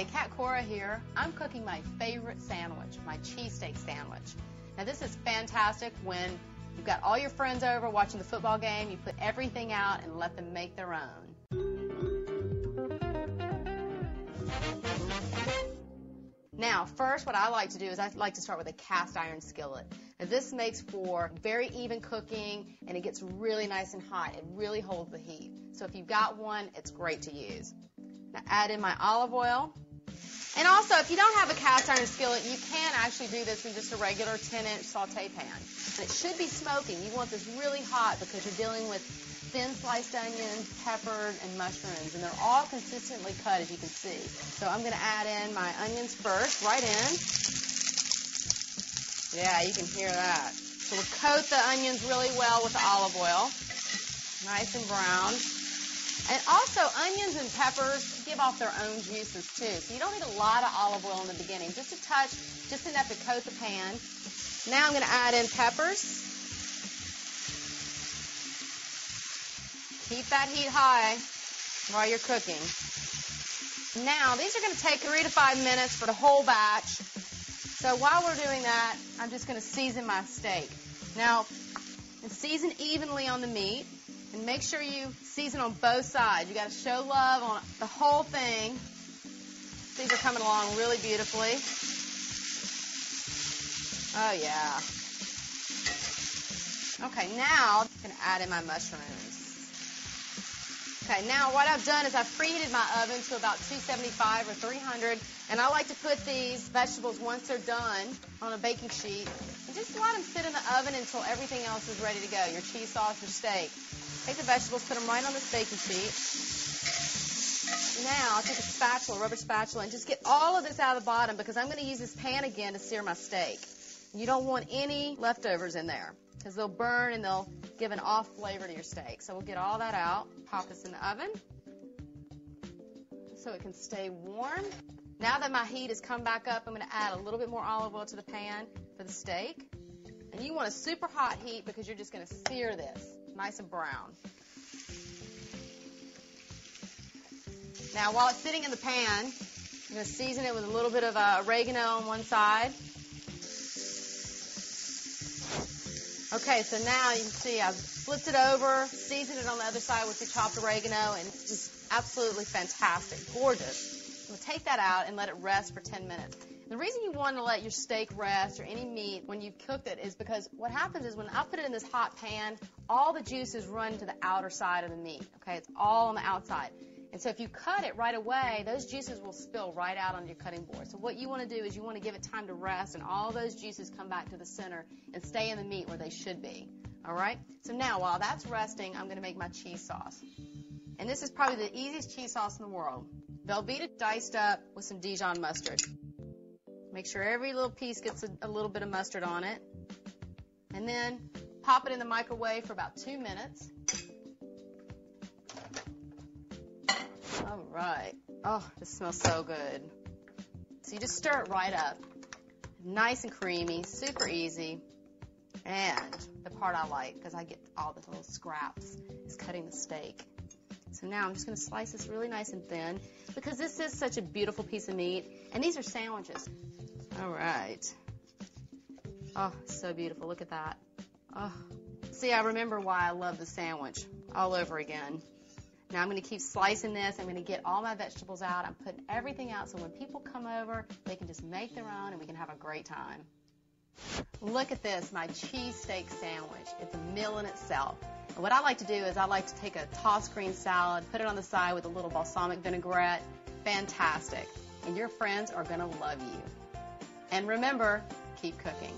Hi, Kat Cora here. I'm cooking my favorite sandwich, my cheesesteak sandwich. Now this is fantastic when you've got all your friends over watching the football game, you put everything out and let them make their own. Now, first what I like to do is I like to start with a cast iron skillet. Now this makes for very even cooking and it gets really nice and hot. It really holds the heat. So if you've got one, it's great to use. Now add in my olive oil. And also, if you don't have a cast iron skillet, you can actually do this in just a regular 10-inch saute pan. And it should be smoking. You want this really hot because you're dealing with thin sliced onions, peppers, and mushrooms. And they're all consistently cut, as you can see. So I'm going to add in my onions first, right in. Yeah, you can hear that. So we'll coat the onions really well with the olive oil. Nice and brown. And also, onions and peppers give off their own juices, too. So you don't need a lot of olive oil in the beginning. Just a touch, just enough to coat the pan. Now I'm going to add in peppers. Keep that heat high while you're cooking. Now, these are going to take 3 to 5 minutes for the whole batch. So while we're doing that, I'm just going to season my steak. Now, season evenly on the meat. And make sure you season on both sides. You got to show love on the whole thing. These are coming along really beautifully. Oh, yeah. Okay, now I'm going to add in my mushrooms. Okay, now what I've done is I've preheated my oven to about 275 or 300, and I like to put these vegetables once they're done on a baking sheet, and just let them sit in the oven until everything else is ready to go, your cheese sauce, your steak. Take the vegetables, put them right on this baking sheet. Now I'll take a spatula, a rubber spatula, and just get all of this out of the bottom because I'm going to use this pan again to sear my steak. You don't want any leftovers in there because they'll burn and they'll give an off flavor to your steak. So we'll get all that out, pop this in the oven so it can stay warm. Now that my heat has come back up, I'm going to add a little bit more olive oil to the pan for the steak. And you want a super hot heat because you're just going to sear this nice and brown. Now, while it's sitting in the pan, I'm going to season it with a little bit of oregano on one side. Okay, so now you can see I've flipped it over, seasoned it on the other side with the chopped oregano, and it's just absolutely fantastic, gorgeous. We'll take that out and let it rest for 10 minutes. The reason you want to let your steak rest or any meat when you've cooked it is because what happens is when I put it in this hot pan, all the juices run to the outer side of the meat. Okay, it's all on the outside. And so if you cut it right away, those juices will spill right out on your cutting board. So what you want to do is you want to give it time to rest and all those juices come back to the center and stay in the meat where they should be. All right? So now while that's resting, I'm going to make my cheese sauce. And this is probably the easiest cheese sauce in the world. Velveeta diced up with some Dijon mustard. Make sure every little piece gets a little bit of mustard on it. And then pop it in the microwave for about 2 minutes. All right. Oh, this smells so good. So you just stir it right up. Nice and creamy, super easy. And the part I like, because I get all the little scraps, is cutting the steak. So now I'm just going to slice this really nice and thin because this is such a beautiful piece of meat. And these are sandwiches. All right. Oh, so beautiful. Look at that. Oh. See, I remember why I love the sandwich all over again. Now I'm going to keep slicing this. I'm going to get all my vegetables out. I'm putting everything out so when people come over, they can just make their own and we can have a great time. Look at this, my cheesesteak sandwich. It's a meal in itself. And what I like to do is I like to take a tossed green salad, put it on the side with a little balsamic vinaigrette. Fantastic. And your friends are going to love you. And remember, keep cooking.